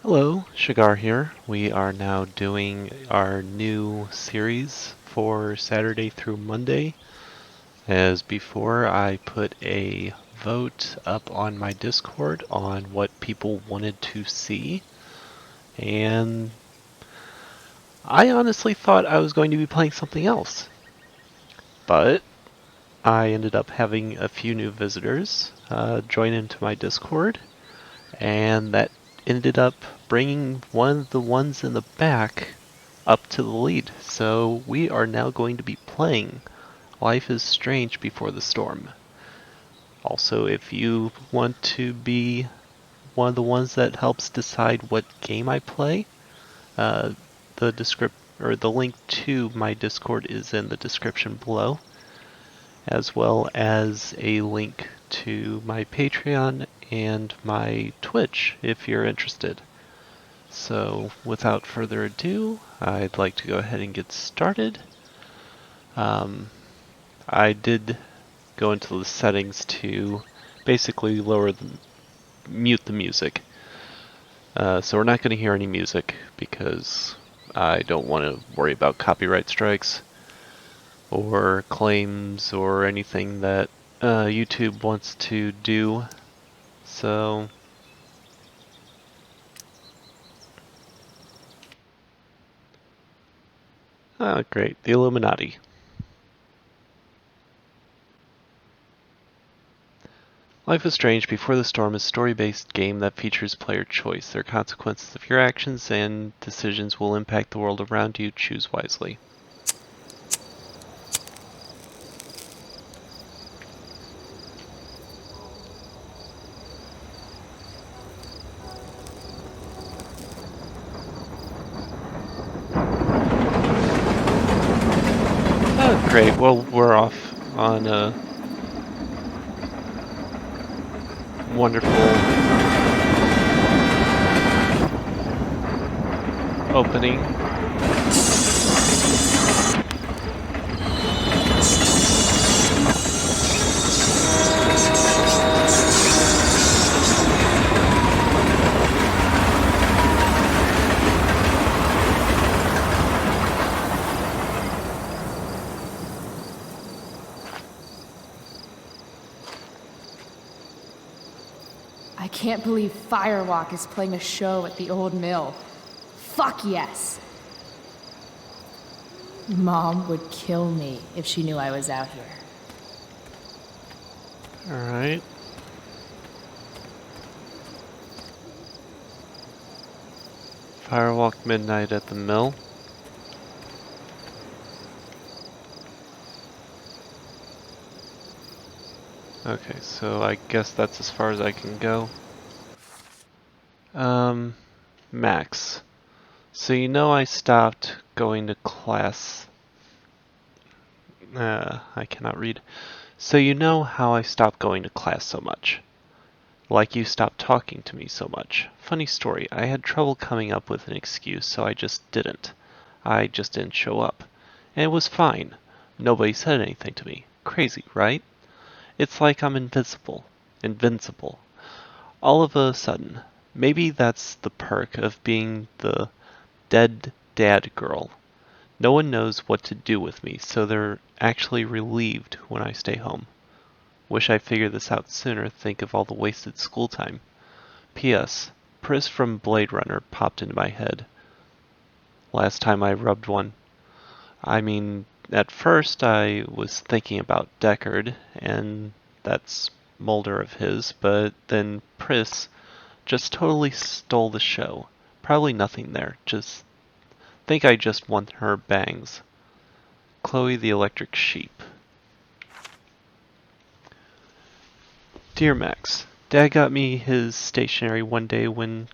Hello, Shagar here. We are now doing our new series for Saturday through Monday. As before, I put a vote up on my Discord on what people wanted to see, and I honestly thought I was going to be playing something else. But I ended up having a few new visitors join into my Discord, and that ended up bringing one of the ones in the back up to the lead. So we are now going to be playing Life is Strange Before the Storm. Also, if you want to be one of the ones that helps decide what game I play, uh, the link to my Discord is in the description below, as well as a link to my Patreon and my Twitch if you're interested. So, without further ado, I'd like to go ahead and get started. Um, I did go into the settings to basically mute the music. So we're not going to hear any music because I don't want to worry about copyright strikes or claims or anything that YouTube wants to do. So, great, the Illuminati. Life is Strange Before the Storm is a story-based game that features player choice. There are consequences of your actions, and decisions will impact the world around you. Choose wisely. Oh, great. Well, we're off on a wonderful opening. I can't believe Firewalk is playing a show at the old mill. Fuck yes! Mom would kill me if she knew I was out here. Alright. Firewalk Midnight at the Mill. Okay, so I guess that's as far as I can go. Max. So you know I stopped going to class. I cannot read. So you know how I stopped going to class so much. Like you stopped talking to me so much. Funny story, I had trouble coming up with an excuse, so I just didn't. I just didn't show up. And it was fine. Nobody said anything to me. Crazy, right? It's like I'm invisible. Invincible. All of a sudden. Maybe that's the perk of being the dead dad girl. No one knows what to do with me, so they're actually relieved when I stay home. Wish I figured this out sooner, think of all the wasted school time. P.S. Pris from Blade Runner popped into my head. Last time I rubbed one. I mean, at first I was thinking about Deckard, and that's Mulder of his, but then Pris just totally stole the show. Probably nothing there, just think I just want her bangs. Chloe the Electric Sheep. Dear Max, Dad got me his stationery one day when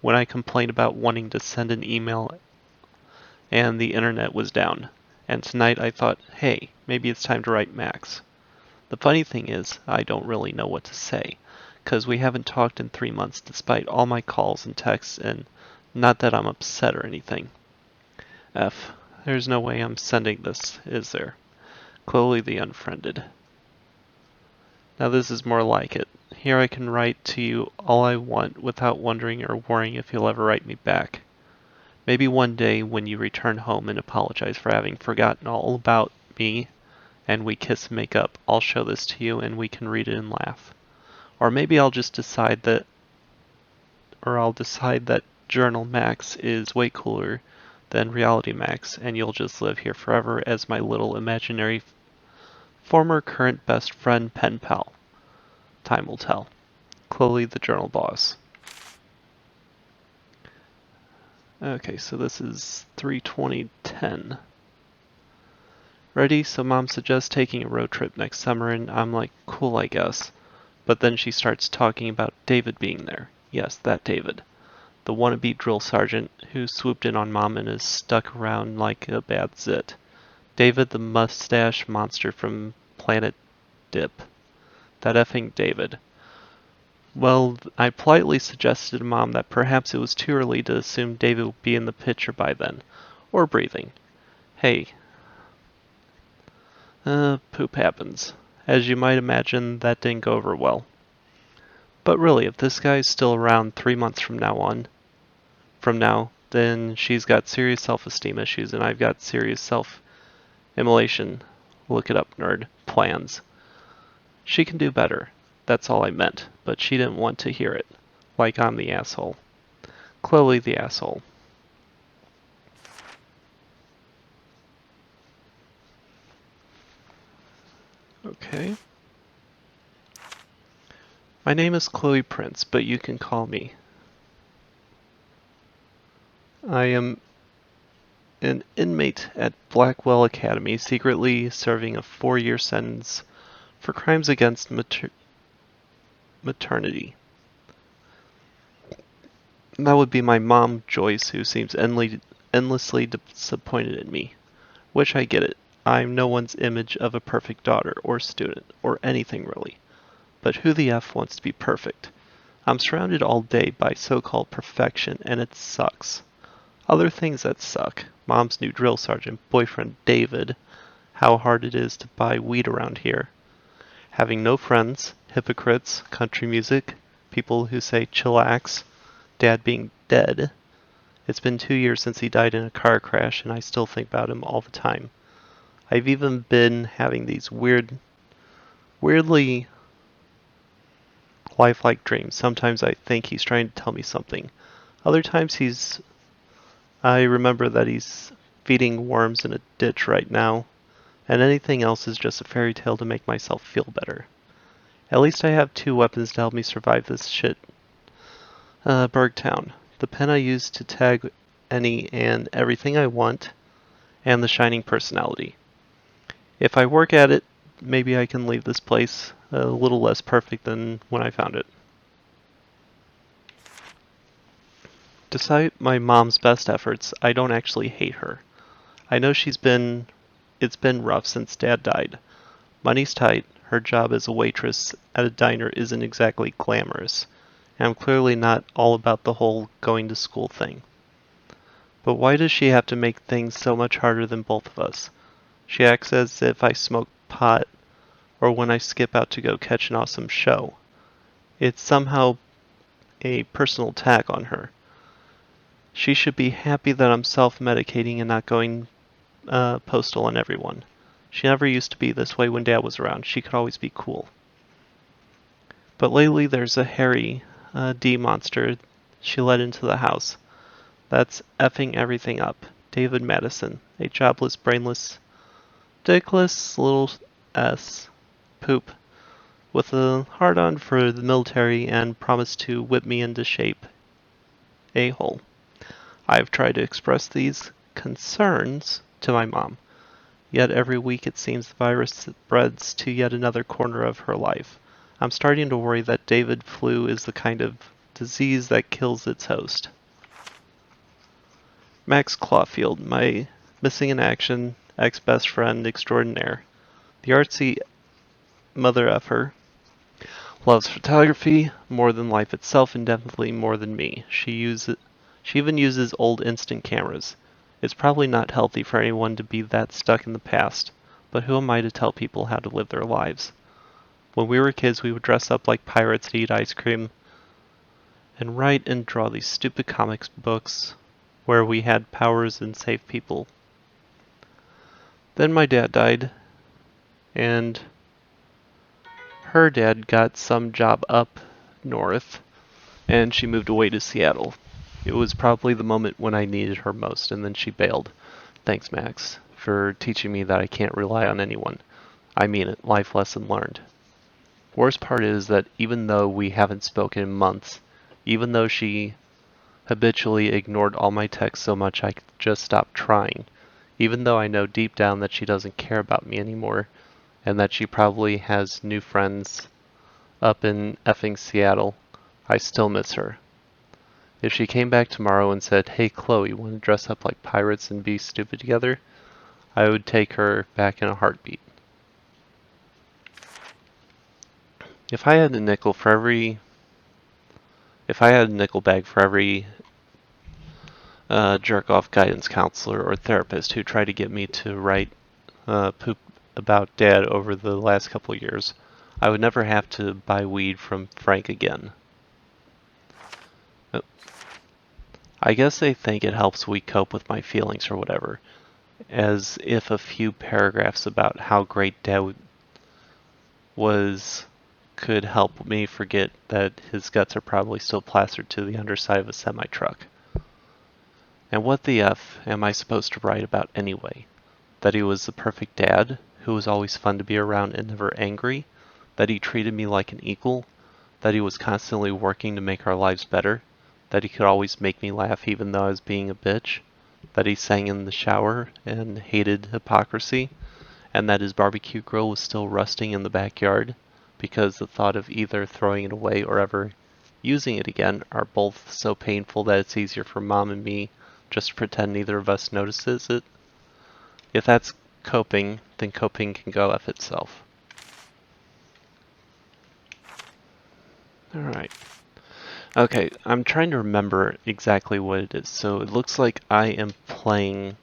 I complained about wanting to send an email and the internet was down. And tonight I thought, hey, maybe it's time to write Max. The funny thing is, I don't really know what to say, 'cause we haven't talked in 3 months despite all my calls and texts, and not that I'm upset or anything. F. There's no way I'm sending this, is there? Chloe the Unfriended. Now this is more like it. here I can write to you all I want without wondering or worrying if you'll ever write me back. Maybe one day when you return home and apologize for having forgotten all about me and we kiss and make up, I'll show this to you and we can read it and laugh. Or maybe I'll decide that Journal Max is way cooler than Reality Max and you'll just live here forever as my little imaginary former current best friend pen pal. Time will tell. Chloe the Journal Boss. Okay, so this is 3/20/10. Ready? So mom suggests taking a road trip next summer and I'm like, cool I guess. But then she starts talking about David being there. Yes, that David. The wannabe drill sergeant who swooped in on mom and is stuck around like a bad zit. David the mustache monster from Planet Dip. That effing David. Well, I politely suggested to Mom that perhaps it was too early to assume David would be in the picture by then. Or breathing. Hey. Poop happens. As you might imagine, that didn't go over well. But really, if this guy's still around 3 months from now, then she's got serious self-esteem issues and I've got serious self-immolation. Look it up, nerd. Plans. She can do better. That's all I meant, but she didn't want to hear it. Like I'm the asshole. Chloe the asshole. Okay. My name is Chloe Prince, but you can call me. I am an inmate at Blackwell Academy, secretly serving a 4-year sentence for crimes against maternity. That would be my mom, Joyce, who seems endlessly disappointed in me. Which I get it. I'm no one's image of a perfect daughter, or student, or anything really. But who the F wants to be perfect? I'm surrounded all day by so-called perfection, and it sucks. Other things that suck. Mom's new drill sergeant, boyfriend David, how hard it is to buy weed around here. Having no friends, hypocrites, country music, people who say chillax, dad being dead. It's been 2 years since he died in a car crash, and I still think about him all the time. I've even been having these weirdly lifelike dreams. Sometimes I think he's trying to tell me something. Other times I remember that he's feeding worms in a ditch right now, and anything else is just a fairy tale to make myself feel better. At least I have 2 weapons to help me survive this shit. Bergtown. The pen I use to tag any and everything I want, and the shining personality. If I work at it, maybe I can leave this place a little less perfect than when I found it. Despite my mom's best efforts, I don't actually hate her. I know it's been rough since Dad died. Money's tight, her job as a waitress at a diner isn't exactly glamorous, and I'm clearly not all about the whole going to school thing. But why does she have to make things so much harder than both of us? She acts as if I smoke pot or when I skip out to go catch an awesome show. It's somehow a personal attack on her. She should be happy that I'm self-medicating and not going postal on everyone. She never used to be this way when Dad was around. She could always be cool. But lately there's a hairy D monster she let into the house. That's effing everything up. David Madison, a jobless, brainless, dickless little poop with a hard-on for the military and promised to whip me into shape. A-hole. I've tried to express these concerns to my mom, yet every week it seems the virus spreads to yet another corner of her life. I'm starting to worry that David flu is the kind of disease that kills its host. Max Clawfield, my missing in action ex-best friend extraordinaire. The artsy mother effer loves photography more than life itself and definitely more than me. She even uses old instant cameras. It's probably not healthy for anyone to be that stuck in the past, but who am I to tell people how to live their lives? When we were kids, we would dress up like pirates to eat ice cream and write and draw these stupid comics books where we had powers and saved people. Then my dad died, and her dad got some job up north, and she moved away to Seattle. It was probably the moment when I needed her most, and then she bailed. Thanks, Max, for teaching me that I can't rely on anyone. I mean it, life lesson learned. Worst part is that even though we haven't spoken in months, even though she habitually ignored all my texts so much I just stopped trying, even though I know deep down that she doesn't care about me anymore, and that she probably has new friends up in effing Seattle, I still miss her. If she came back tomorrow and said, "Hey Chloe, want to dress up like pirates and be stupid together?" I would take her back in a heartbeat. If I had a nickel for every If I had a nickel bag for every jerk-off guidance counselor or therapist who tried to get me to write poop about Dad over the last couple of years, I would never have to buy weed from Frank again. I guess they think it helps we cope with my feelings or whatever, as if a few paragraphs about how great Dad was could help me forget that his guts are probably still plastered to the underside of a semi-truck. And what the F am I supposed to write about anyway? That he was the perfect dad, who was always fun to be around and never angry? That he treated me like an equal? That he was constantly working to make our lives better? That he could always make me laugh even though I was being a bitch? That he sang in the shower and hated hypocrisy? And that his barbecue grill was still rusting in the backyard? Because the thought of either throwing it away or ever using it again are both so painful that it's easier for Mom and me just to pretend neither of us notices it. If that's coping, then coping can go F itself. Alright. Okay, I'm trying to remember exactly what it is. So it looks like I am playing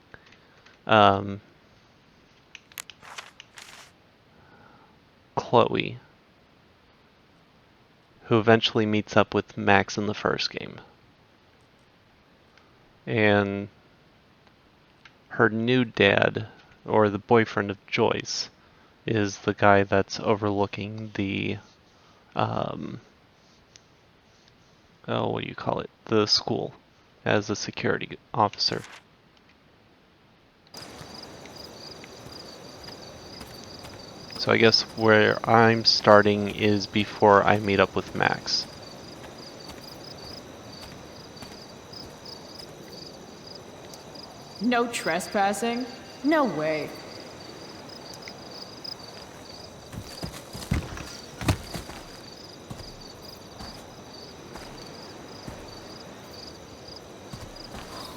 Chloe, who eventually meets up with Max in the first game. And her new dad, or the boyfriend of Joyce, is the guy that's overlooking the, what do you call it? The school, as a security officer. So I guess where I'm starting is before I meet up with Max. No trespassing? No way.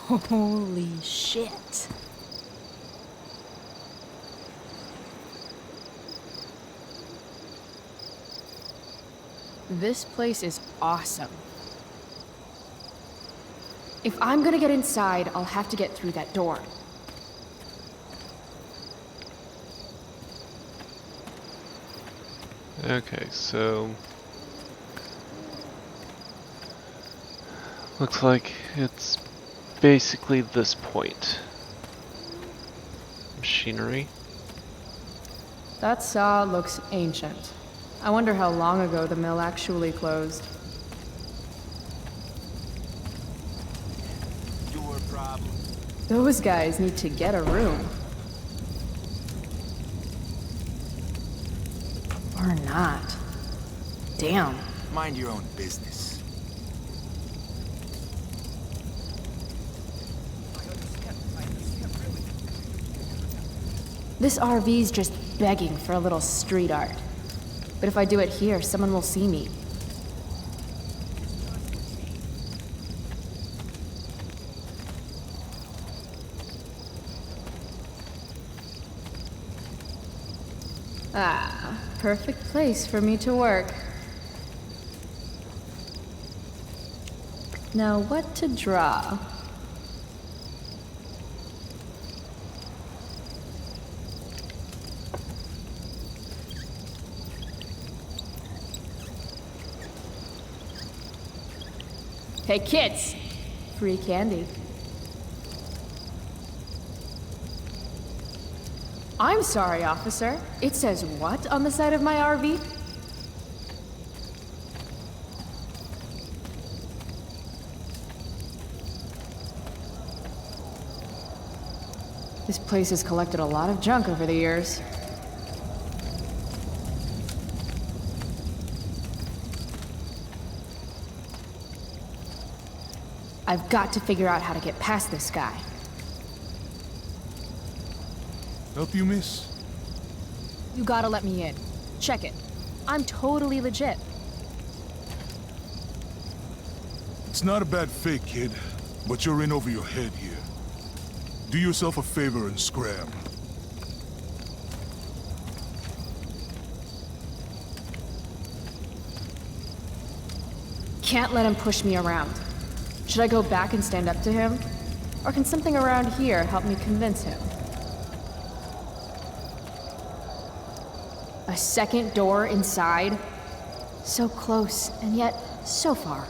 Holy shit. This place is awesome. If I'm gonna get inside, I'll have to get through that door. Okay, so looks like it's basically this point. Machinery. That saw looks ancient. I wonder how long ago the mill actually closed. Your problem. Those guys need to get a room. Or not. Damn. Mind your own business. This RV's just begging for a little street art. But if I do it here, someone will see me. Ah, perfect place for me to work. Now what to draw? Hey kids, free candy. I'm sorry, officer. It says what on the side of my RV? This place has collected a lot of junk over the years. I've got to figure out how to get past this guy. Help you, miss? You gotta let me in. Check it. I'm totally legit. It's not a bad fake, kid, but you're in over your head here. Do yourself a favor and scram. Can't let him push me around. Should I go back and stand up to him? Or can something around here help me convince him? A second door inside? So close, and yet so far.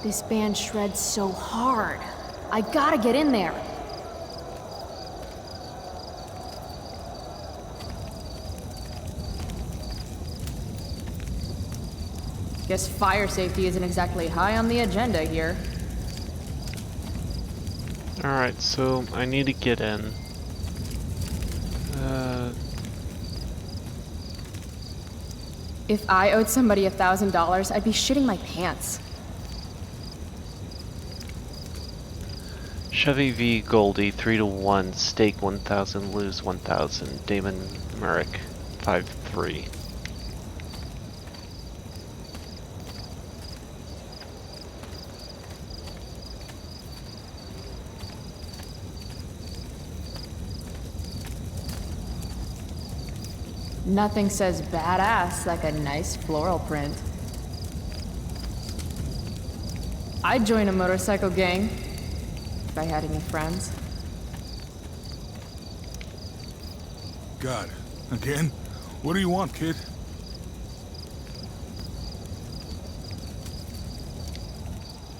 This band shreds so hard. I gotta get in there. Guess fire safety isn't exactly high on the agenda here. Alright, so I need to get in. If I owed somebody $1,000, I'd be shitting my pants. Chevy V Goldie 3-1, stake 1,000, lose 1,000. Damon Merrick 5-3. Nothing says badass like a nice floral print. I'd join a motorcycle gang if I had any friends. God, again? What do you want, kid?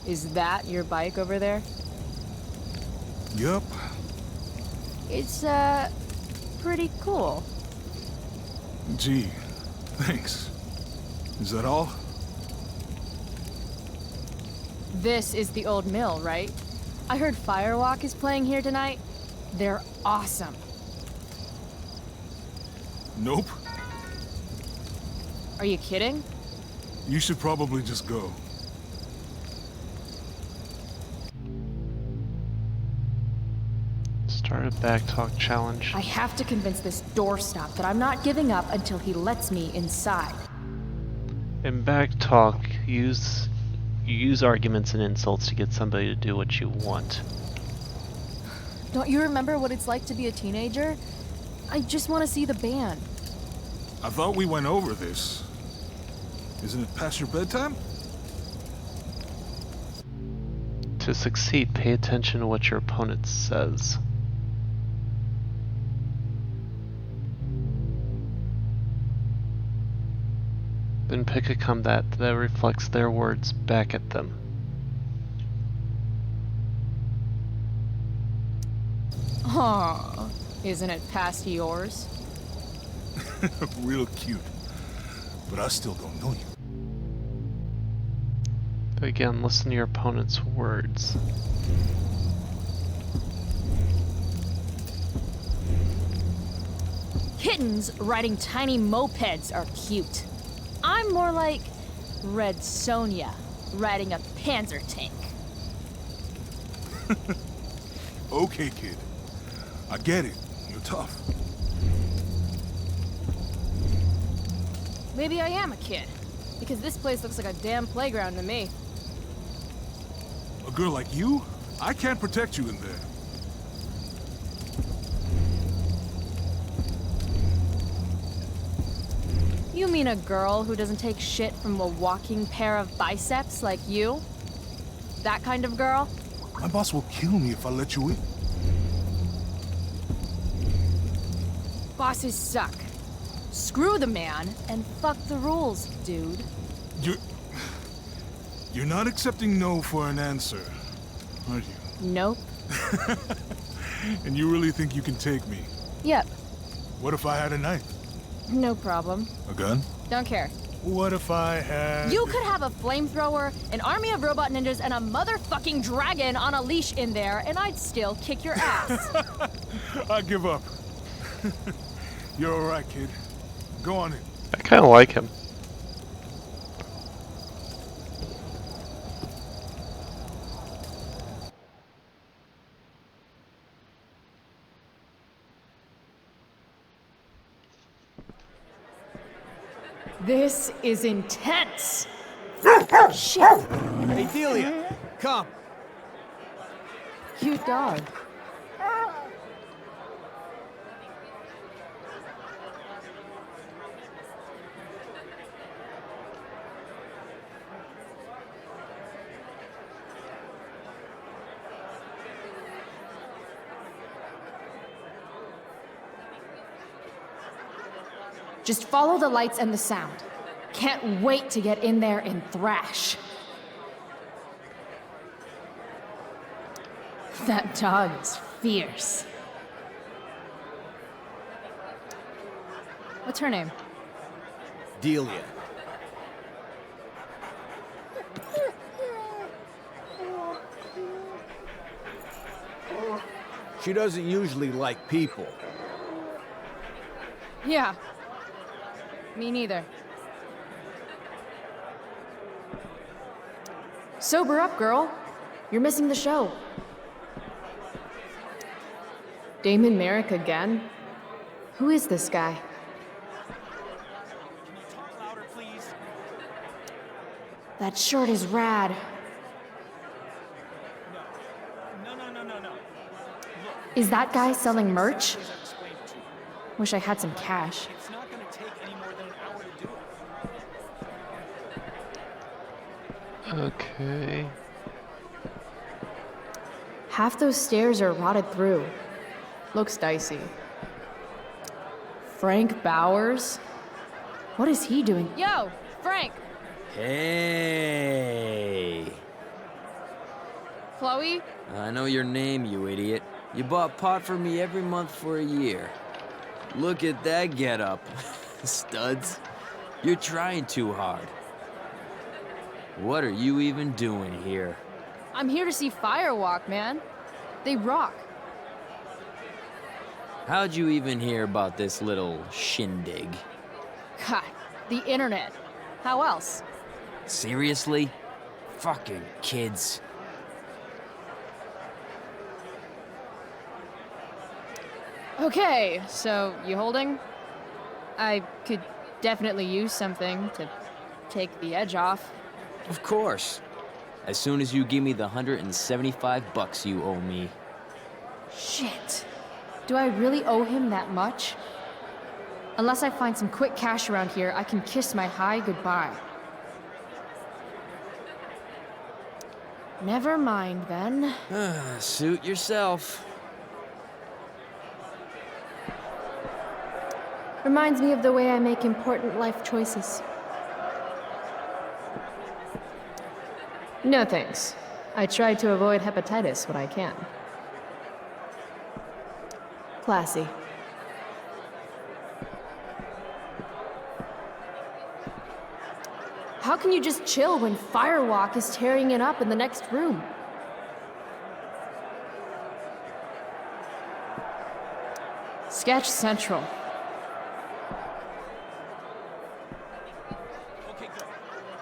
Is that your bike over there? Yup. It's, pretty cool. Gee, thanks. Is that all? This is the old mill, right? I heard Firewalk is playing here tonight. They're awesome. Nope. Are you kidding? You should probably just go. Start a backtalk challenge. I have to convince this doorstop that I'm not giving up until he lets me inside. In backtalk, you use arguments and insults to get somebody to do what you want. Don't you remember what it's like to be a teenager? I just want to see the band. I thought we went over this. Isn't it past your bedtime? To succeed, pay attention to what your opponent says. Then pick a combat that reflects their words back at them. Aw, isn't it past yours? Real cute. But I still don't know you. Again, listen to your opponent's words. Kittens riding tiny mopeds are cute. I'm more like Red Sonja riding a Panzer tank. Okay, kid. I get it. You're tough. Maybe I am a kid, because this place looks like a damn playground to me. A girl like you? I can't protect you in there. You mean a girl who doesn't take shit from a walking pair of biceps like you? That kind of girl? My boss will kill me if I let you in. Bosses suck. Screw the man and fuck the rules, dude. You're... You're not accepting no for an answer, are you? Nope. And you really think you can take me? Yep. What if I had a knife? No problem. A gun? Don't care. What if I had... You could have a flamethrower, an army of robot ninjas, and a motherfucking dragon on a leash in there, and I'd still kick your ass. I give up. You're alright, kid. Go on in. I kind of like him. This is intense. Shit. Hey, Delia, come. Cute dog. Just follow the lights and the sound. Can't wait to get in there and thrash. That dog is fierce. What's her name? Delia. She doesn't usually like people. Yeah. Me neither. Sober up, girl. You're missing the show. Damon Merrick again? Who is this guy? Talk louder, please. That shirt is rad. No. Is that guy selling merch? I've explained it to you. Wish I had some cash. It's not gonna take any more than an hour to do it. Okay. Half those stairs are rotted through. Looks dicey. Frank Bowers? What is he doing? Yo, Frank! Hey! Chloe? I know your name, you idiot. You bought pot for me every month for a year. Look at that getup. Studs. You're trying too hard. What are you even doing here? I'm here to see Firewalk, man. They rock. How'd you even hear about this little shindig? God, the internet. How else? Seriously? Fucking kids. Okay, so you holding? I could definitely use something to take the edge off. Of course. As soon as you give me the 175 bucks you owe me. Shit. Do I really owe him that much? Unless I find some quick cash around here, I can kiss my high goodbye. Never mind then. Suit yourself. Reminds me of the way I make important life choices. No thanks. I try to avoid hepatitis when I can. Classy. How can you just chill when Firewalk is tearing it up in the next room? Sketch Central. Okay, good.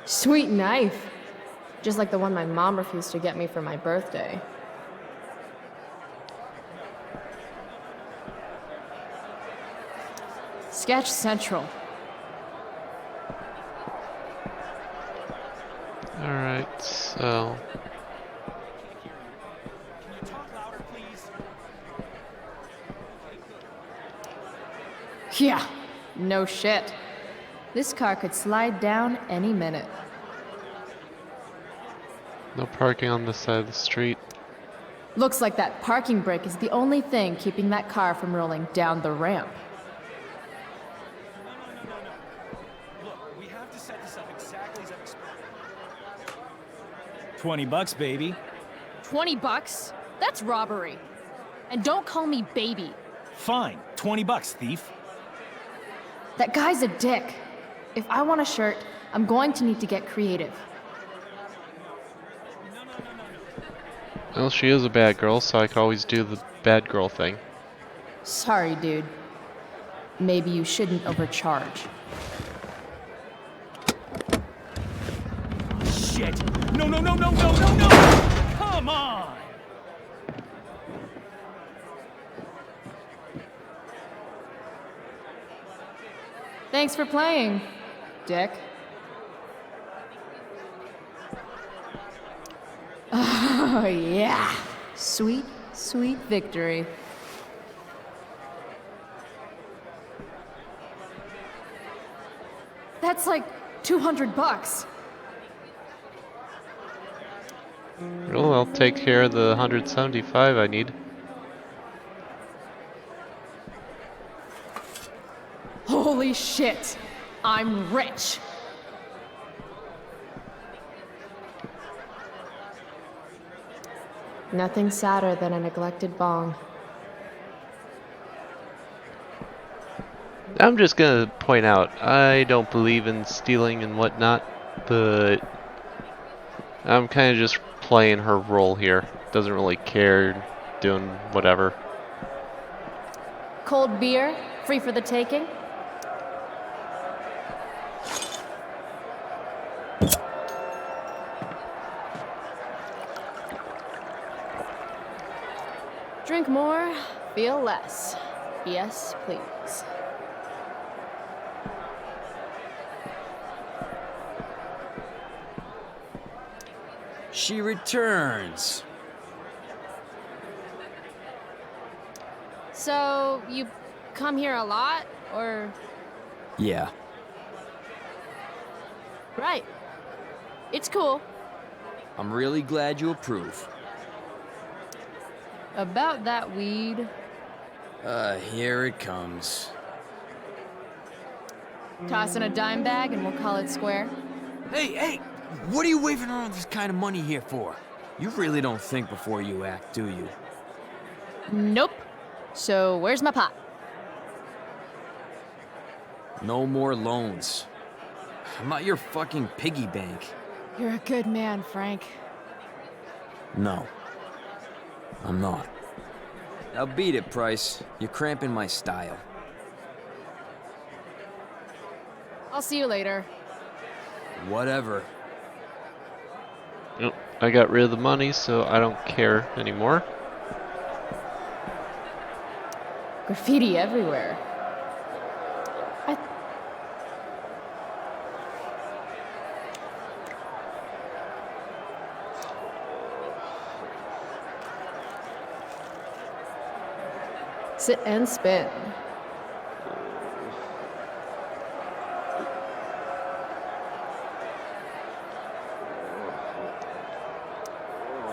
Sweet knife. Just like the one my mom refused to get me for my birthday. Sketch Central. Alright, so... Can you talk louder, please? Yeah, no shit. This car could slide down any minute. No parking on this side of the street. Looks like that parking brake is the only thing keeping that car from rolling down the ramp. $20, baby. 20 bucks? That's robbery. And don't call me baby. Fine, $20, thief. That guy's a dick. If I want a shirt, I'm going to need to get creative. Well, she is a bad girl, so I could always do the bad girl thing. Sorry, dude. Maybe you shouldn't overcharge. Shit! No, no, no, no, no, no, no! Come on! Thanks for playing, dick. Oh, yeah. Sweet, sweet victory. That's like 200 bucks. Well, I'll take care of the 175 I need. Holy shit. I'm rich. Nothing sadder than a neglected bong. I'm just gonna point out, I don't believe in stealing and whatnot, but I'm kind of just playing her role here. Doesn't really care, doing whatever. Cold beer, free for the taking. Drink more, feel less. Yes, please. She returns. So, you come here a lot, or? Yeah. Right. It's cool. I'm really glad you approve. About that weed, Here it comes. toss in a dime bag and we'll call it square. Hey! What are you waving around this kind of money here for? You really don't think before you act, do you? Nope. So, where's my pot? No more loans. I'm not your fucking piggy bank. You're a good man, Frank. No. I'm not. Now beat it, Price. You're cramping my style. I'll see you later. Whatever. Oh, I got rid of the money, so I don't care anymore. Graffiti everywhere. Sit and spin.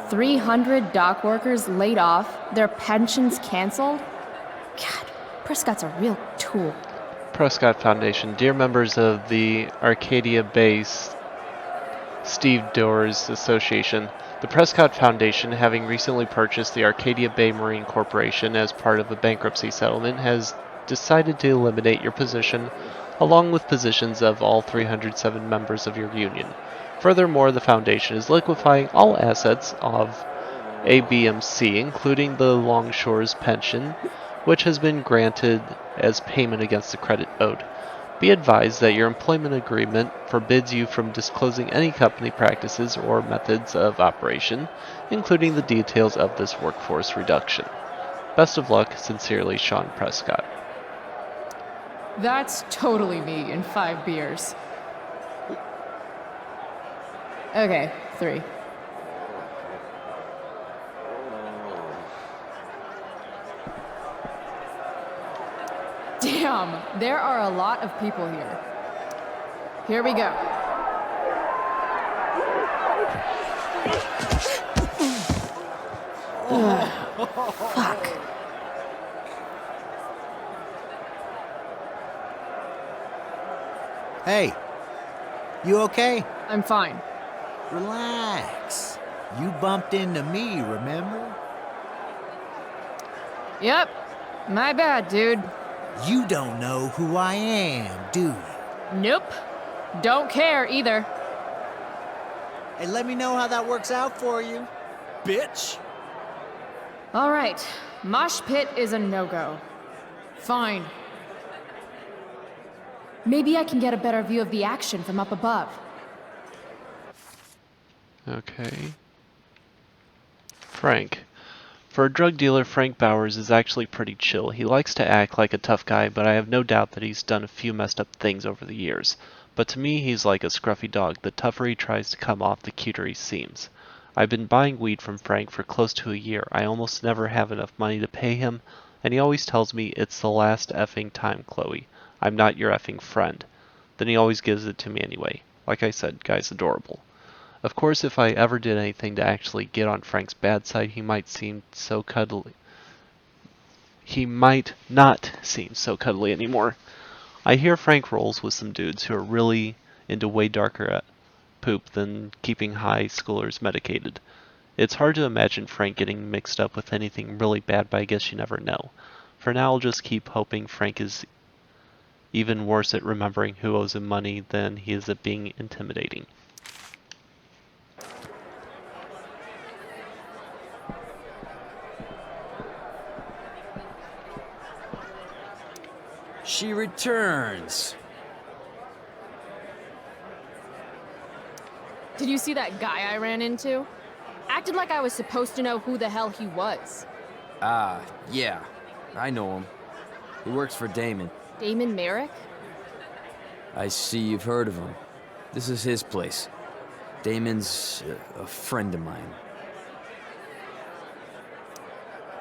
$300 dock workers laid off, their pensions canceled? God, Prescott's a real tool. Prescott Foundation. Dear members of the Arcadia Base Stevedores Association, the Prescott Foundation, having recently purchased the Arcadia Bay Marine Corporation as part of a bankruptcy settlement, has decided to eliminate your position along with positions of all 307 members of your union. Furthermore, the Foundation is liquefying all assets of ABMC, including the Longshore's pension, which has been granted as payment against the credit owed. Be advised that your employment agreement forbids you from disclosing any company practices or methods of operation, including the details of this workforce reduction. Best of luck, sincerely, Sean Prescott. That's totally me in 5 beers. Okay, 3. Damn, there are a lot of people here. Here we go. Fuck. Hey, you okay? I'm fine. Relax. You bumped into me, remember? Yep. My bad, dude. You don't know who I am, do you? Nope. Don't care either. Hey, let me know how that works out for you. Bitch! Alright. Mosh pit is a no-go. Fine. Maybe I can get a better view of the action from up above. Okay. Frank. For a drug dealer, Frank Bowers is actually pretty chill. He likes to act like a tough guy, but I have no doubt that he's done a few messed up things over the years. But to me, he's like a scruffy dog. The tougher he tries to come off, the cuter he seems. I've been buying weed from Frank for close to a year. I almost never have enough money to pay him, and he always tells me it's the last effing time, Chloe. I'm not your effing friend. Then he always gives it to me anyway. Like I said, guy's adorable. Of course, if I ever did anything to actually get on Frank's bad side, he might seem so cuddly. He might not seem so cuddly anymore. I hear Frank rolls with some dudes who are really into way darker poop than keeping high schoolers medicated. It's hard to imagine Frank getting mixed up with anything really bad, but I guess you never know. For now, I'll just keep hoping Frank is even worse at remembering who owes him money than he is at being intimidating. She returns. Did you see that guy I ran into? Acted like I was supposed to know who the hell he was. Ah, yeah. I know him. He works for Damon. Damon Merrick? I see you've heard of him. This is his place. Damon's a friend of mine.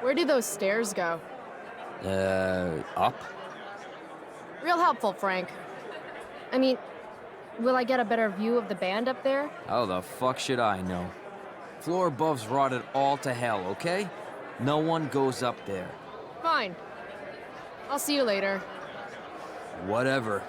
Where do those stairs go? Up? Real helpful, Frank. I mean, will I get a better view of the band up there? How the fuck should I know? Floor above's rotted all to hell, okay? No one goes up there. Fine. I'll see you later. Whatever.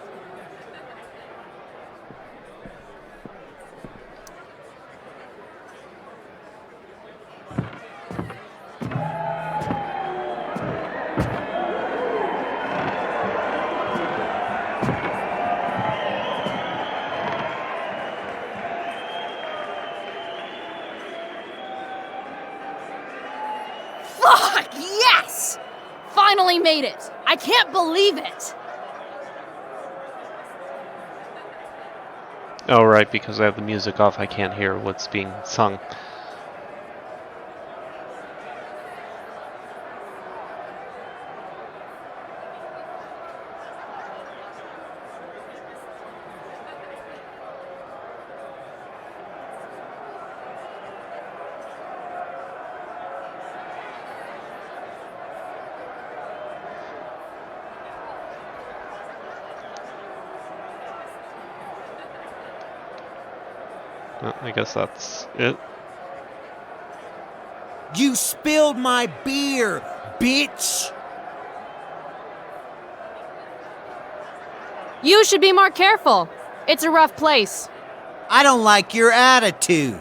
Fuck, yes! Finally made it! I can't believe it! Oh, right, because I have the music off, I can't hear what's being sung. I guess that's it. You spilled my beer, bitch! You should be more careful. It's a rough place. I don't like your attitude.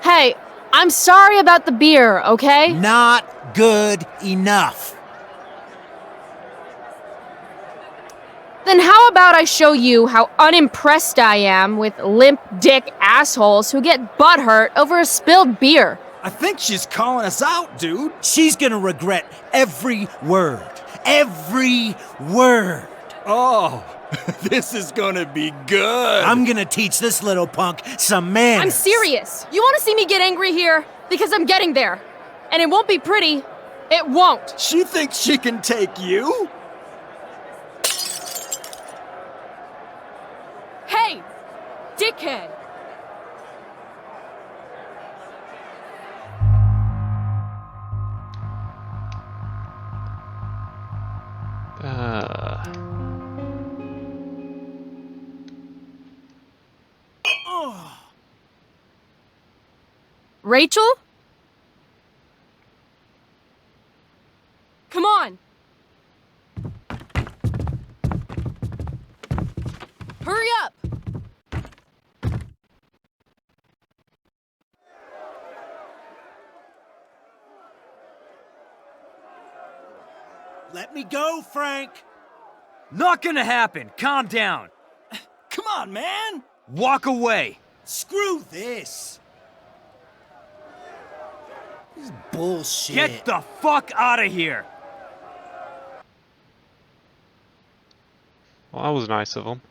Hey, I'm sorry about the beer, okay? Not good enough. Then how about I show you how unimpressed I am with limp dick assholes who get butthurt over a spilled beer? I think she's calling us out, dude. She's gonna regret every word. Every word. Oh, this is gonna be good. I'm gonna teach this little punk some manners. I'm serious. You want to see me get angry here? Because I'm getting there. And it won't be pretty. It won't. She thinks she can take you? Hey, dickhead. Rachel? Come on. Hurry up. Let me go, Frank! Not gonna happen. Calm down. Come on, man! Walk away. Screw this! This is bullshit. Get the fuck out of here. Well, that was nice of him.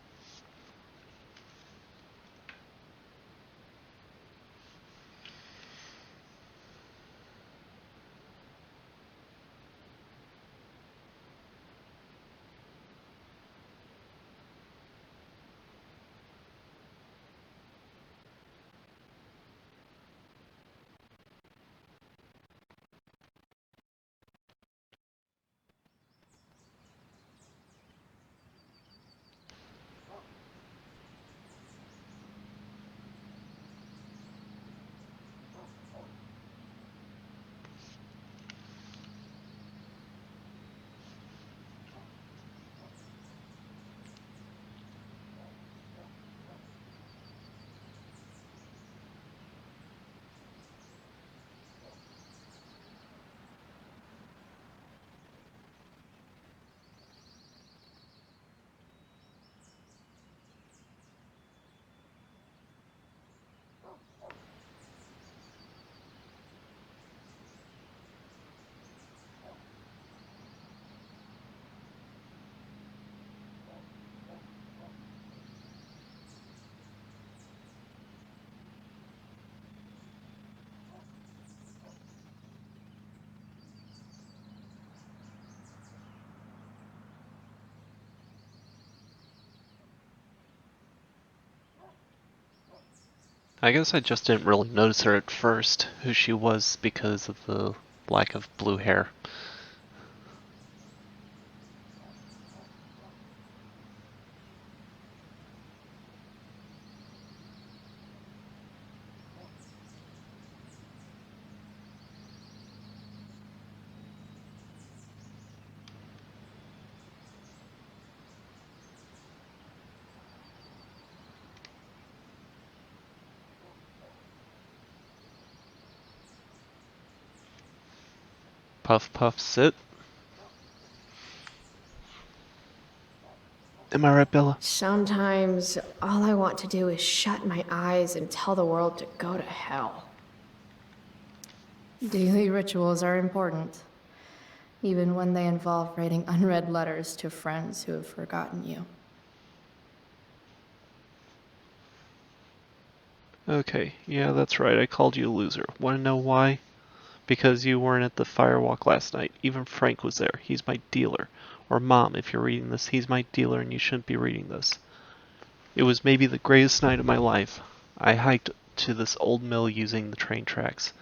I guess I just didn't really notice her at first, who she was, because of the lack of blue hair. Puff puff sit. Am I right, Bella? Sometimes all I want to do is shut my eyes and tell the world to go to hell. Daily rituals are important, even when they involve writing unread letters to friends who have forgotten you. Okay, yeah, that's right, I called you a loser. Wanna know why? Because you weren't at the firewalk last night. Even Frank was there. He's my dealer. Or Mom, if you're reading this, he's my dealer and you shouldn't be reading this. It was maybe the greatest night of my life. I hiked to this old mill using the train tracks,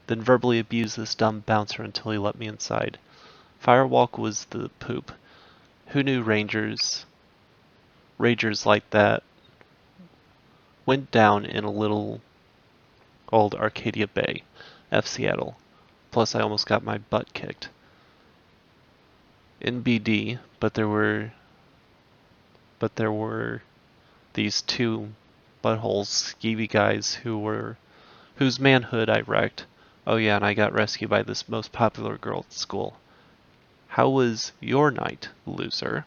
then verbally abused this dumb bouncer until he let me inside. Firewalk was the poop. Who knew ragers like that went down in a little old Arcadia Bay, F Seattle. Plus I almost got my butt kicked. In BD, but there were these two buttholes skeevy guys whose manhood I wrecked. Oh yeah, and I got rescued by this most popular girl at school. How was your night, loser?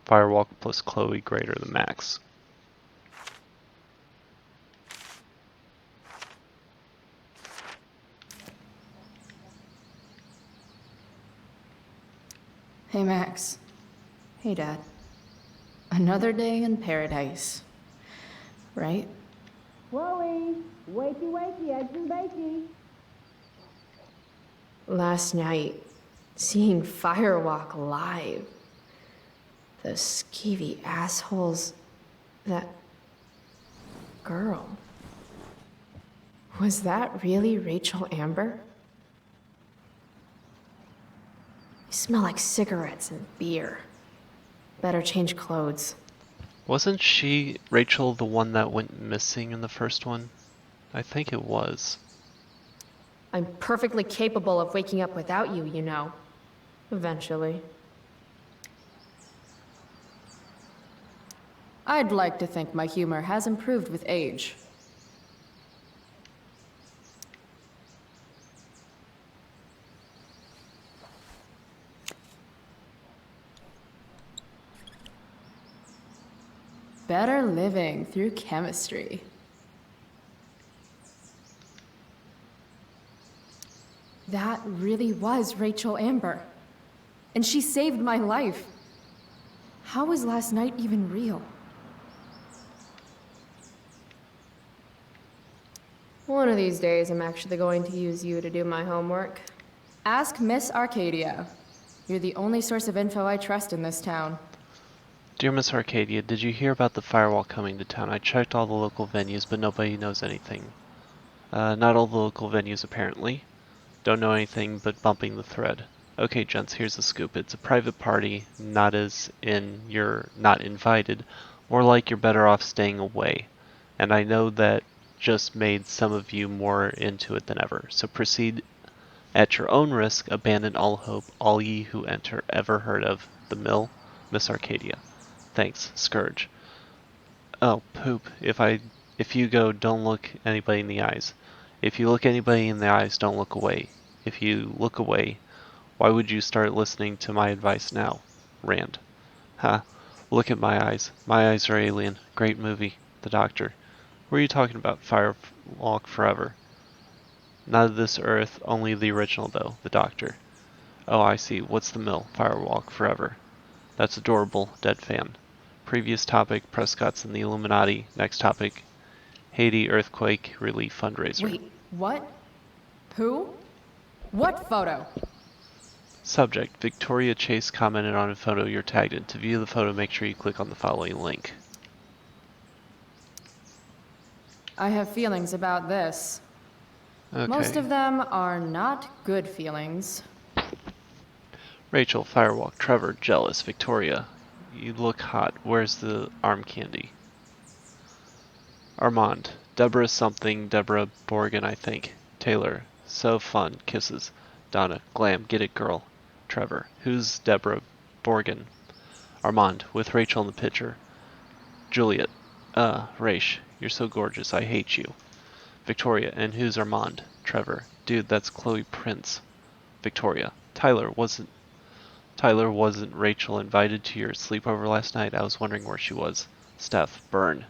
Firewalk plus Chloe greater than Max. Hey, Max. Hey, Dad. Another day in paradise. Right? Chloe, wakey, wakey, eggs and bakey. Last night, seeing Firewalk live. The skeevy assholes. That girl. Was that really Rachel Amber? You smell like cigarettes and beer. Better change clothes. Wasn't she, Rachel, the one that went missing in the first one? I think it was. I'm perfectly capable of waking up without you, you know. Eventually. I'd like to think my humor has improved with age. Better living through chemistry. That really was Rachel Amber. And she saved my life. How was last night even real? One of these days, I'm actually going to use you to do my homework. Ask Miss Arcadia. You're the only source of info I trust in this town. Dear Miss Arcadia, did you hear about the firewall coming to town? I checked all the local venues, but nobody knows anything. Not all the local venues, apparently. Don't know anything but bumping the thread. Okay, gents, here's the scoop. It's a private party, not as in you're not invited, more like you're better off staying away. And I know that just made some of you more into it than ever. So proceed at your own risk, abandon all hope, all ye who enter. Ever heard of the mill? Miss Arcadia. Thanks, Scourge. Oh, poop. If you go, don't look anybody in the eyes. If you look anybody in the eyes, don't look away. If you look away, why would you start listening to my advice now? Rand. Ha. Look at my eyes. My eyes are alien. Great movie. The Doctor. What are you talking about? Firewalk Forever. Not of this earth, only the original though. The Doctor. Oh, I see. What's the mill? Firewalk Forever. That's adorable. Dead fan. Previous topic, Prescott's in the Illuminati. Next topic, Haiti earthquake relief fundraiser. Wait, what? Who? What photo? Subject, Victoria Chase commented on a photo you're tagged in. To view the photo, make sure you click on the following link. I have feelings about this. Okay. Most of them are not good feelings. Rachel, Firewalk, Trevor, jealous, Victoria. You look hot. Where's the arm candy? Armand, Deborah something, Deborah Borgen, I think. Taylor, so fun, kisses. Donna, glam, get it, girl. Trevor, who's Deborah Borgen? Armand, with Rachel in the picture. Juliet, Raish, you're so gorgeous, I hate you. Victoria, and who's Armand? Trevor, dude, that's Chloe Prince. Victoria, Tyler, wasn't Rachel invited to your sleepover last night? I was wondering where she was. Steph, burn.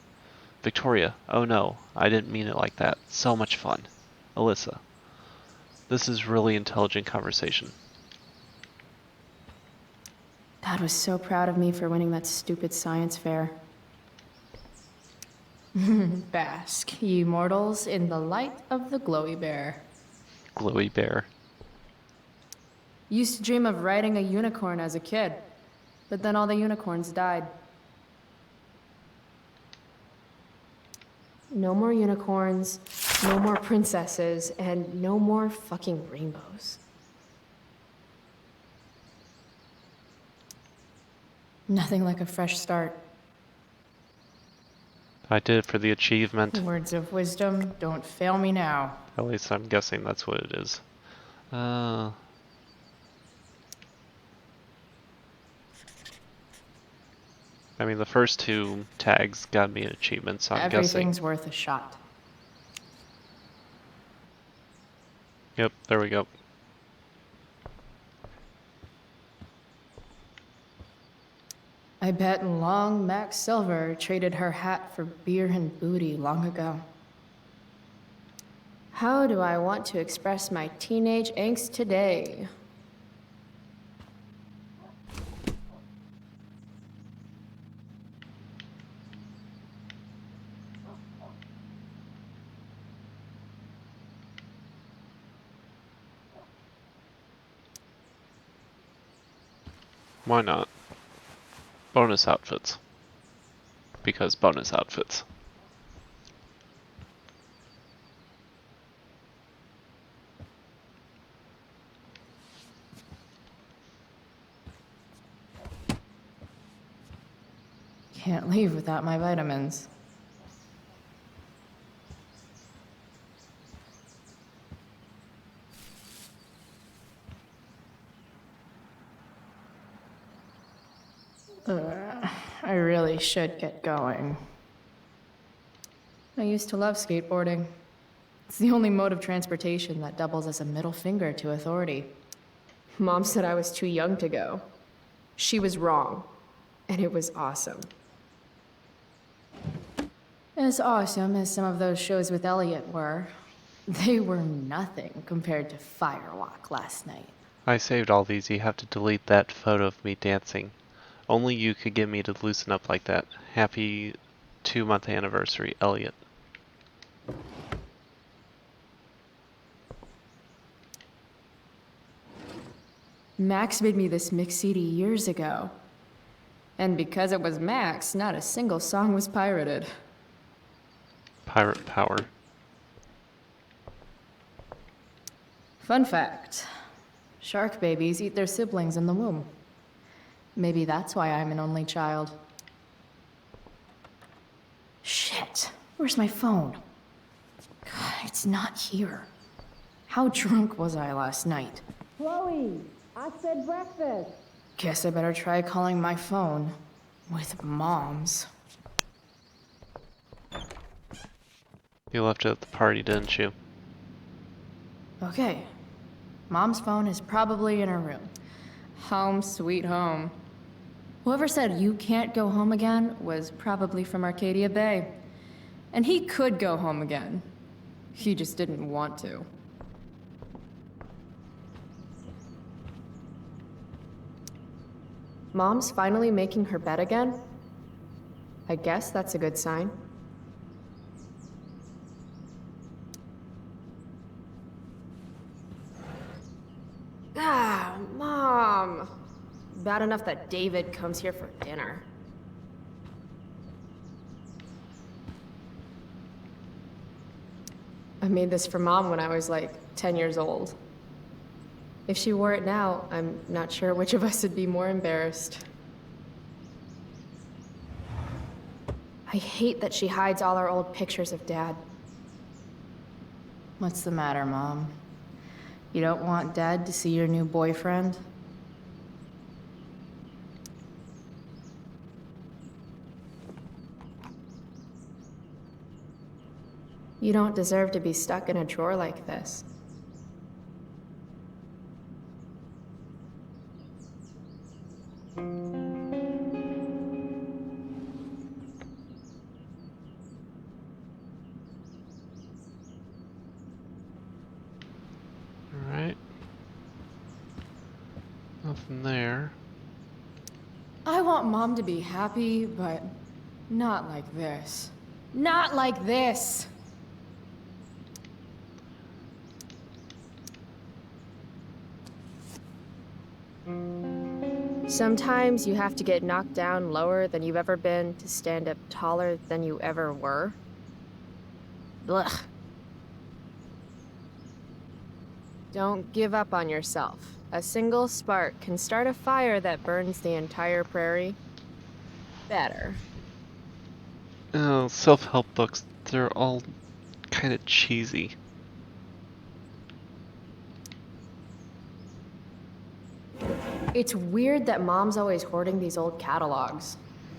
Victoria, oh no, I didn't mean it like that. So much fun. Alyssa, this is really intelligent conversation. Dad was so proud of me for winning that stupid science fair. Bask, ye mortals, in the light of the glowy bear. Glowy bear. Used to dream of riding a unicorn as a kid, but then all the unicorns died. No more unicorns, no more princesses, and no more fucking rainbows. Nothing like a fresh start. I did it for the achievement. Words of wisdom, don't fail me now. At least I'm guessing that's what it is. I mean, the first two tags got me an achievement, so I'm guessing. Everything's worth a shot. Yep, there we go. I bet long Max Silver traded her hat for beer and booty long ago. How do I want to express my teenage angst today? Why not? Bonus outfits. Because bonus outfits. Can't leave without my vitamins. I really should get going. I used to love skateboarding. It's the only mode of transportation that doubles as a middle finger to authority. Mom said I was too young to go. She was wrong, and it was awesome. As awesome as some of those shows with Elliot were, they were nothing compared to Firewalk last night. I saved all these. You have to delete that photo of me dancing. Only you could get me to loosen up like that. Happy 2-month anniversary, Elliot. Max made me this mix CD years ago. And because it was Max, not a single song was pirated. Pirate power. Fun fact. Shark babies eat their siblings in the womb. Maybe that's why I'm an only child. Shit. Where's my phone? God, it's not here. How drunk was I last night? Chloe, I said breakfast. Guess I better try calling my phone with Mom's. You left it at the party, didn't you? Okay. Mom's phone is probably in her room. Home sweet home. Whoever said you can't go home again was probably from Arcadia Bay. And he could go home again. He just didn't want to. Mom's finally making her bed again? I guess that's a good sign. Ah, Mom! Bad enough that David comes here for dinner. I made this for Mom when I was like 10 years old. If she wore it now, I'm not sure which of us would be more embarrassed. I hate that she hides all our old pictures of Dad. What's the matter, Mom? You don't want Dad to see your new boyfriend? You don't deserve to be stuck in a drawer like this. Alright. Nothing there. I want Mom to be happy, but not like this. Not like this! Sometimes you have to get knocked down lower than you've ever been to stand up taller than you ever were. Blech. Don't give up on yourself. A single spark can start a fire that burns the entire prairie. Better. Oh, self-help books, they're all kind of cheesy. It's weird that Mom's always hoarding these old catalogs.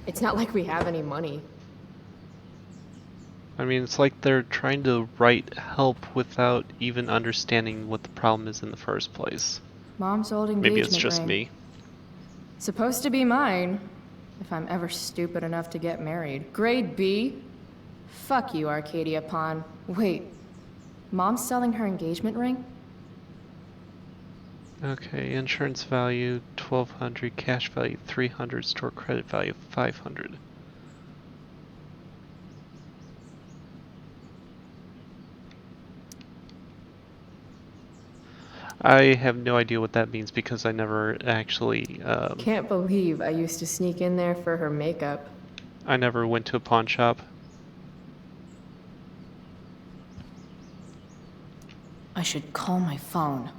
It's not like we have any money. I mean, it's like they're trying to write help without even understanding what the problem is in the first place. Mom's old engagement Maybe it's just ring. me. Supposed to be mine, if I'm ever stupid enough to get married. Grade B? Fuck you, Arcadia Pawn. Wait, Mom's selling her engagement ring? Okay, insurance value 1,200, cash value 300, store credit value 500. I have no idea what that means because I never actually, Can't believe I used to sneak in there for her makeup. I never went to a pawn shop. I should call my phone.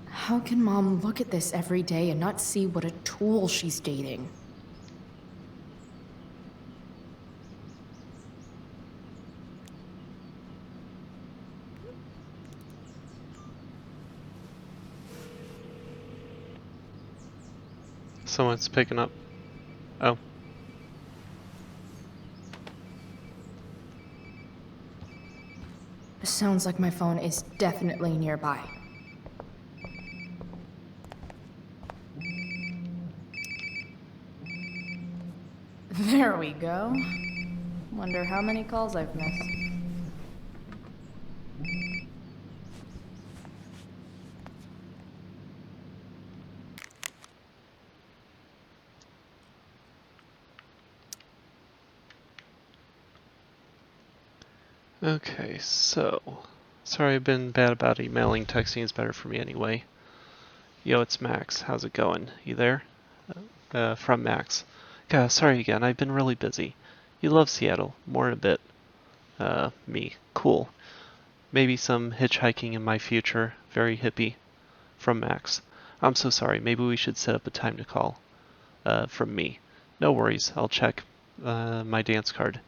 How can Mom look at this every day and not see what a tool she's dating? Someone's picking up. Oh. Sounds like my phone is definitely nearby. There we go. Wonder how many calls I've missed. Okay, so sorry I've been bad about emailing. Texting is better for me anyway. Yo, it's Max. How's it going? You there? From Max. God, sorry again. I've been really busy. You love Seattle. More in a bit. Me. Cool. Maybe some hitchhiking in my future. Very hippie. From Max. I'm so sorry. Maybe we should set up a time to call. From me. No worries. I'll check my dance card.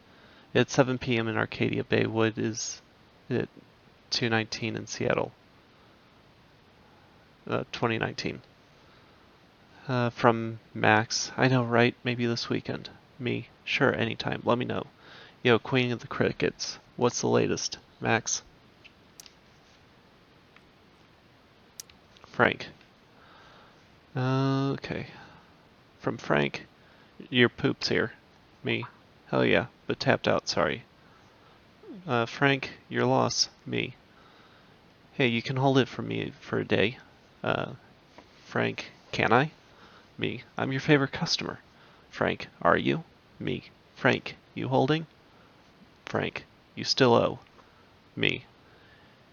It's 7 p.m. in Arcadia Bay. What is it? 219 in Seattle. 2019. From Max. I know, right? Maybe this weekend. Me. Sure, anytime. Let me know. Yo, Queen of the Crickets. What's the latest? Max. Frank. Okay. From Frank. Your poop's here. Me. Hell yeah, but tapped out, sorry. Frank, your loss. Me. Hey, you can hold it for me for a day. Frank, can I? Me. I'm your favorite customer. Frank, are you? Me. Frank, you holding? Frank, you still owe. Me.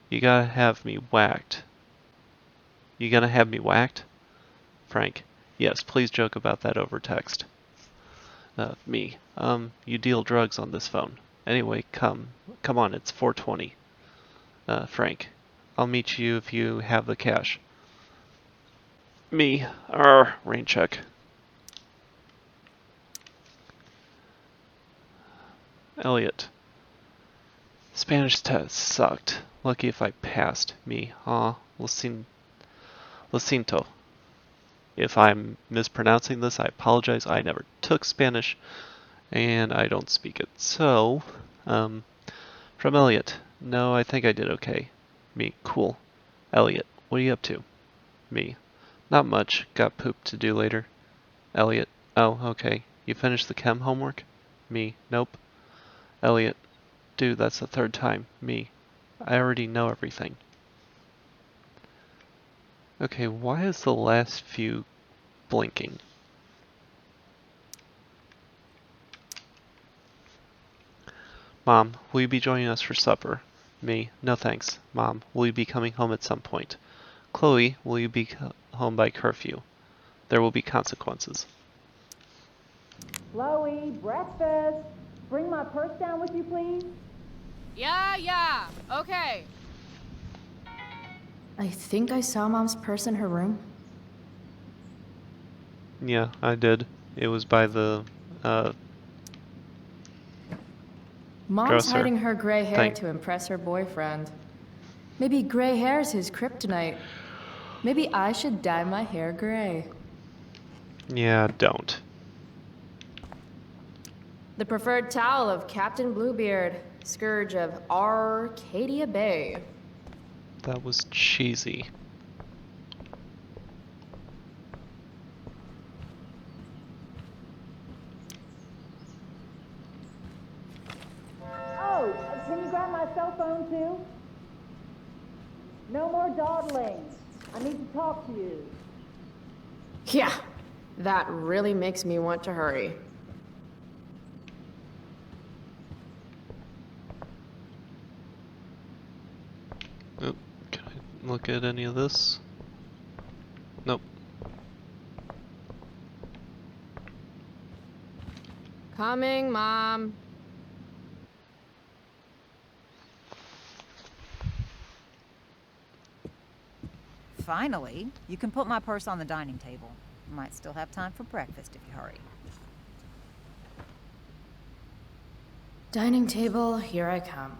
You gotta have me whacked. You gonna have me whacked? Frank, yes, please joke about that over text. Me. You deal drugs on this phone. Anyway, come on, it's 420. Frank, I'll meet you if you have the cash. Me. Rain check. Elliot. Spanish test sucked. Lucky if I passed. Me. Lacinto. If I'm mispronouncing this, I apologize. I never took Spanish, and I don't speak it. So, from Elliot. No, I think I did okay. Me. Cool. Elliot. What are you up to? Me. Not much. Got poop to do later. Elliot. Oh, okay. You finished the chem homework? Me. Nope. Elliot. Dude, that's the third time. Me. I already know everything. Okay, why is the last few blinking? Mom, will you be joining us for supper? Me. No thanks. Mom, will you be coming home at some point? Chloe, will you be home by curfew? There will be consequences. Chloe, breakfast. Bring my purse down with you, please. Yeah, okay. I think I saw Mom's purse in her room. Yeah, I did. It was by the, Mom's dresser. hiding her gray hair Thank- to impress her boyfriend. Maybe gray hair's his kryptonite. Maybe I should dye my hair gray. Yeah, don't. The preferred towel of Captain Bluebeard, scourge of Arcadia Bay. That was cheesy. Oh, can you grab my cell phone too? No more dawdling. I need to talk to you. Yeah, that really makes me want to hurry. Oh, can I look at any of this? Nope. Coming, Mom. Finally, you can put my purse on the dining table. Might still have time for breakfast if you hurry. Dining table, here I come.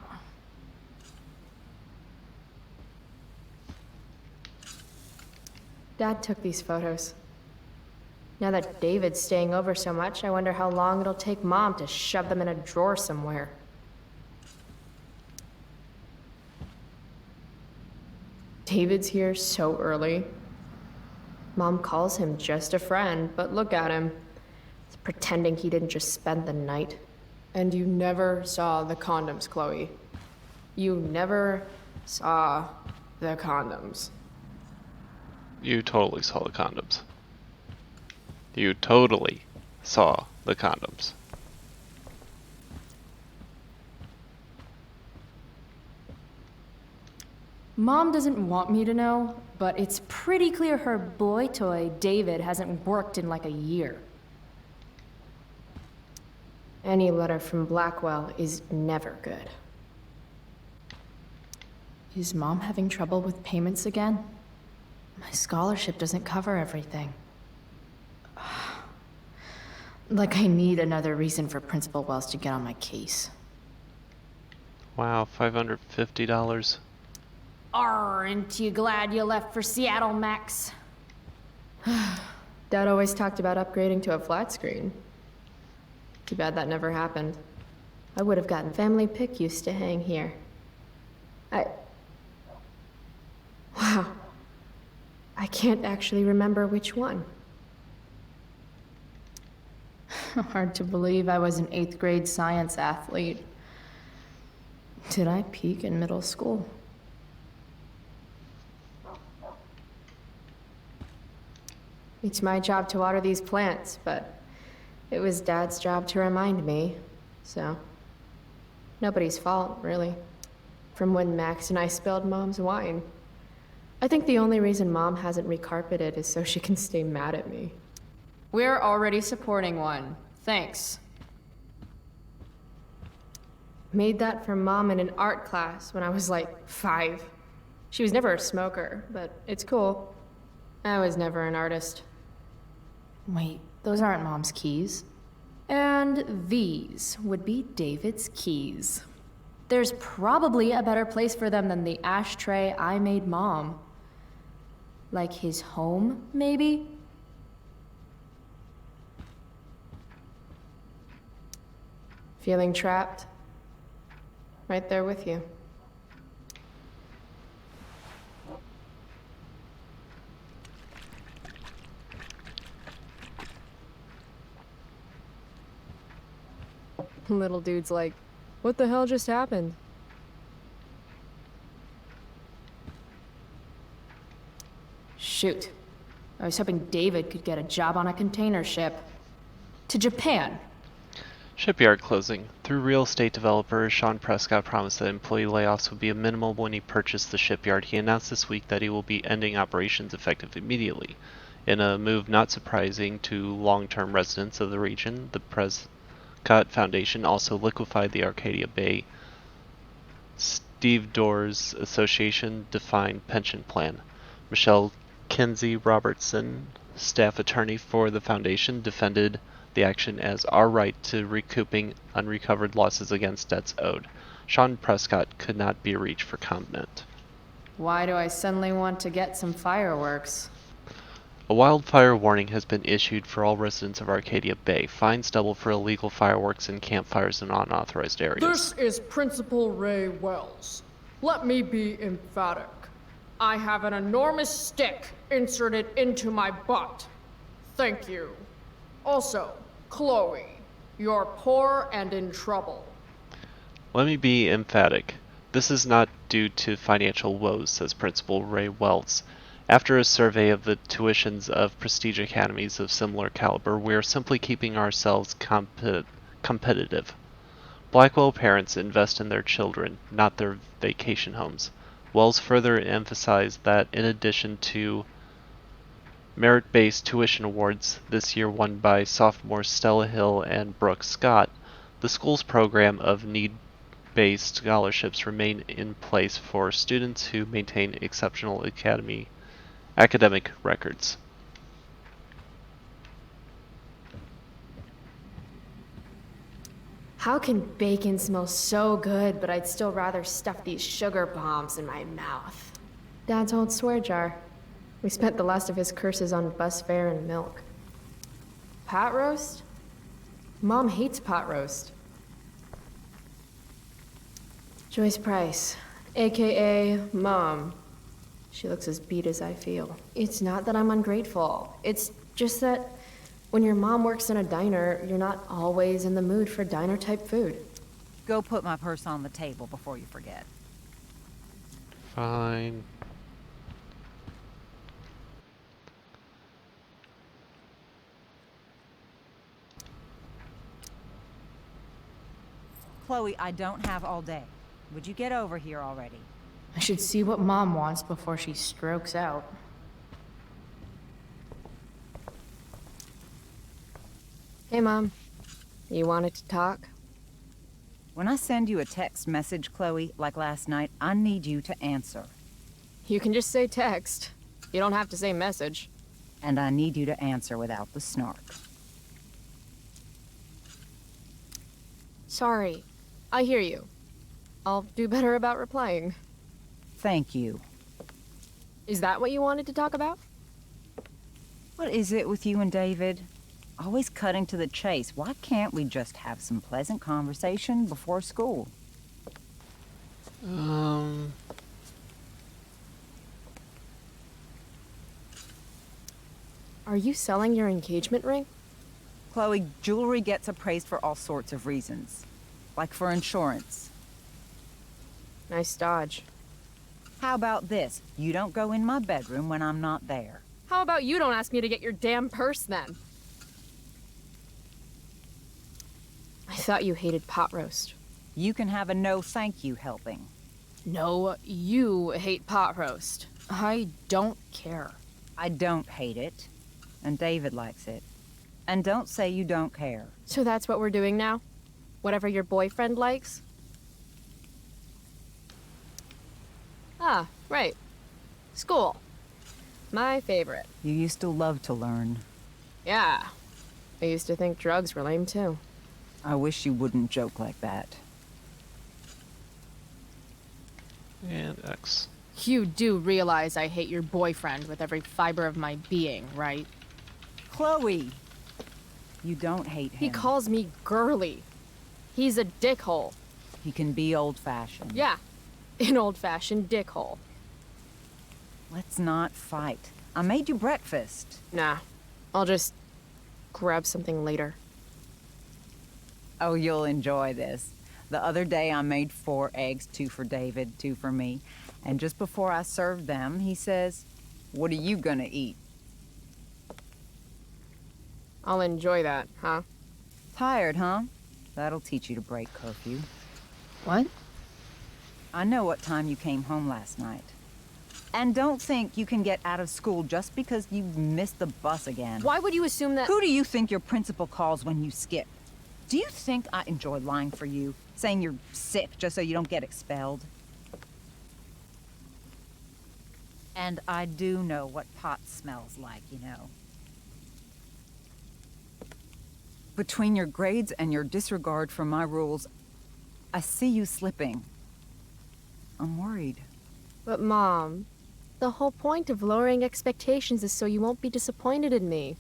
Dad took these photos. Now that David's staying over so much, I wonder how long it'll take Mom to shove them in a drawer somewhere. David's here so early. Mom calls him just a friend, but look at him. pretending he didn't just spend the night. And you never saw the condoms, Chloe. You never saw the condoms. You totally saw the condoms. You totally saw the condoms. Mom doesn't want me to know, but it's pretty clear her boy toy, David, hasn't worked in like a year. Any letter from Blackwell is never good. Is Mom having trouble with payments again? My scholarship doesn't cover everything. Like I need another reason for Principal Wells to get on my case. Wow, $550. Aren't you glad you left for Seattle, Max? Dad always talked about upgrading to a flat screen. Too bad that never happened. I would have gotten family pic used to hang here. Wow. I can't actually remember which one. Hard to believe I was an 8th grade science athlete. Did I peak in middle school? It's my job to water these plants, but it was Dad's job to remind me, so nobody's fault, really. From when Max and I spilled Mom's wine. I think the only reason Mom hasn't recarpeted is so she can stay mad at me. We're already supporting one. Thanks. Made that for Mom in an art class when I was like 5. She was never a smoker, but it's cool. I was never an artist. Wait, those aren't Mom's keys. And these would be David's keys. There's probably a better place for them than the ashtray I made Mom. Like his home, maybe? Feeling trapped? Right there with you. Little dude's like, what the hell just happened? Shoot. I was hoping David could get a job on a container ship. To Japan. Shipyard closing. Through real estate developer Sean Prescott promised that employee layoffs would be minimal when he purchased the shipyard. He announced this week that he will be ending operations effective immediately. In a move not surprising to long-term residents of the region, the Prescott Foundation also liquefied the Arcadia Bay Steve Doors Association defined pension plan. Michelle Kinsey Robertson, staff attorney for the foundation, defended the action as our right to recouping unrecovered losses against debts owed. Sean Prescott could not be reached for comment. Why do I suddenly want to get some fireworks? A wildfire warning has been issued for all residents of Arcadia Bay. Fines double for illegal fireworks and campfires in unauthorized areas. This is Principal Ray Wells. Let me be emphatic. I have an enormous stick inserted into my butt. Thank you. Also, Chloe, you're poor and in trouble. Let me be emphatic. This is not due to financial woes, says Principal Ray Wells. After a survey of the tuitions of prestige academies of similar caliber, we are simply keeping ourselves competitive. Blackwell parents invest in their children, not their vacation homes. Wells further emphasized that in addition to merit-based tuition awards this year won by sophomores Stella Hill and Brooke Scott, the school's program of need-based scholarships remain in place for students who maintain exceptional academic records. How can bacon smell so good, but I'd still rather stuff these sugar bombs in my mouth? Dad's old swear jar. We spent the last of his curses on bus fare and milk. Pot roast? Mom hates pot roast. Joyce Price, aka Mom. She looks as beat as I feel. It's not that I'm ungrateful. It's just that When your mom works in a diner, you're not always in the mood for diner-type food. Go put my purse on the table before you forget. Fine. Chloe, I don't have all day. Would you get over here already? I should see what Mom wants before she strokes out. Hey, Mom. You wanted to talk? When I send you a text message, Chloe, like last night, I need you to answer. You can just say text. You don't have to say message. And I need you to answer without the snark. Sorry. I hear you. I'll do better about replying. Thank you. Is that what you wanted to talk about? What is it with you and David? Always cutting to the chase. Why can't we just have some pleasant conversation before school? Are you selling your engagement ring? Chloe, jewelry gets appraised for all sorts of reasons. Like for insurance. Nice dodge. How about this? You don't go in my bedroom when I'm not there. How about you don't ask me to get your damn purse then? I thought you hated pot roast. You can have a no thank you helping. No, you hate pot roast. I don't care. I don't hate it. And David likes it. And don't say you don't care. So that's what we're doing now? Whatever your boyfriend likes? Ah, right. School. My favorite. You used to love to learn. Yeah. I used to think drugs were lame too. I wish you wouldn't joke like that. And X. You do realize I hate your boyfriend with every fiber of my being, right? Chloe! You don't hate him. He calls me girly. He's a dickhole. He can be old-fashioned. Yeah, an old-fashioned dickhole. Let's not fight. I made you breakfast. Nah, I'll just grab something later. Oh, you'll enjoy this. The other day I made 4 eggs, 2 for David, 2 for me. And just before I served them, he says, "What are you gonna eat?" I'll enjoy that, huh? Tired, huh? That'll teach you to break curfew. What? I know what time you came home last night. And don't think you can get out of school just because you missed the bus again. Why would you assume that— Who do you think your principal calls when you skip? Do you think I enjoy lying for you? Saying you're sick just so you don't get expelled? And I do know what pot smells like, you know. Between your grades and your disregard for my rules, I see you slipping. I'm worried. But Mom, the whole point of lowering expectations is so you won't be disappointed in me.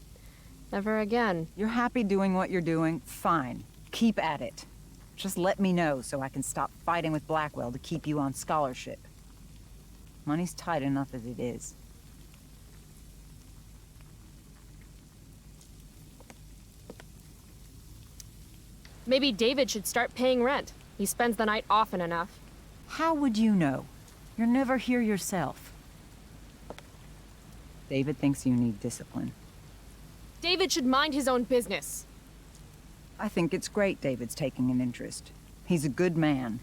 Never again. You're happy doing what you're doing? Fine. Keep at it. Just let me know so I can stop fighting with Blackwell to keep you on scholarship. Money's tight enough as it is. Maybe David should start paying rent. He spends the night often enough. How would you know? You're never here yourself. David thinks you need discipline. David should mind his own business. I think it's great David's taking an interest. He's a good man.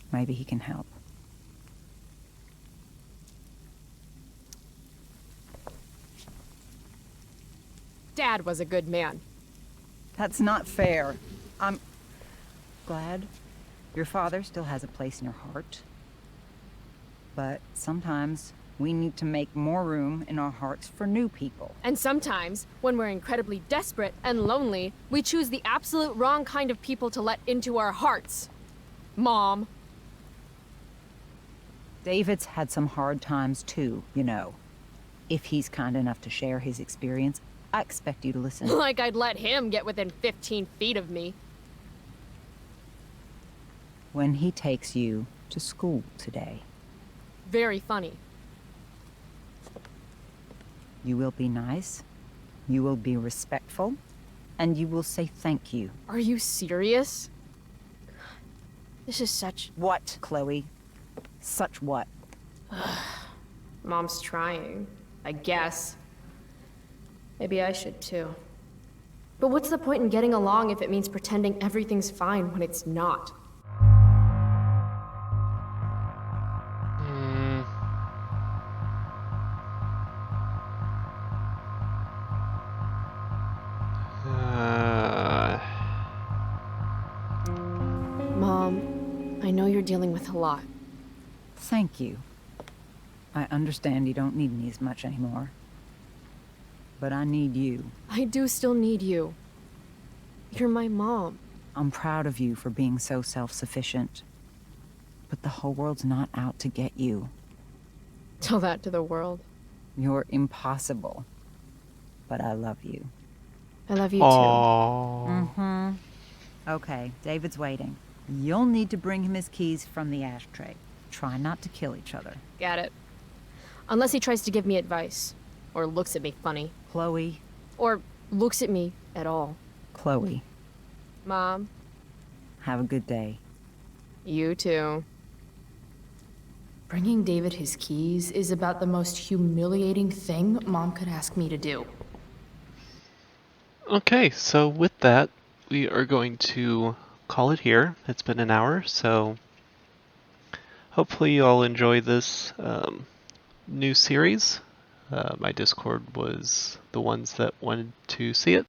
Maybe he can help. Dad was a good man. That's not fair. I'm glad your father still has a place in your heart. But sometimes we need to make more room in our hearts for new people. And sometimes, when we're incredibly desperate and lonely, we choose the absolute wrong kind of people to let into our hearts. Mom. David's had some hard times too, you know. If he's kind enough to share his experience, I expect you to listen. Like I'd let him get within 15 feet of me. When he takes you to school today, Very funny. you will be nice, You will be respectful, and you will say thank you. Are you serious? This is such... What, Chloe? Such what? Mom's trying, I guess. Maybe I should too. But what's the point in getting along if it means pretending everything's fine when it's not? Hmm. Mom, I know you're dealing with a lot. Thank you. I understand you don't need me as much anymore. But I need you. I do still need you. You're my mom. I'm proud of you for being so self-sufficient. But the whole world's not out to get you. Tell that to the world. You're impossible. But I love you. I love you too. Aww. Okay, David's waiting. You'll need to bring him his keys from the ashtray. Try not to kill each other. Got it. Unless he tries to give me advice. Or looks at me funny. Chloe. Or looks at me at all. Chloe. Mom, Have a good day. you too. Bringing David his keys is about the most humiliating thing Mom could ask me to do. Okay, so with that, we are going to call it here. It's been an hour, so hopefully you all enjoy this new series. My Discord was the ones that wanted to see it,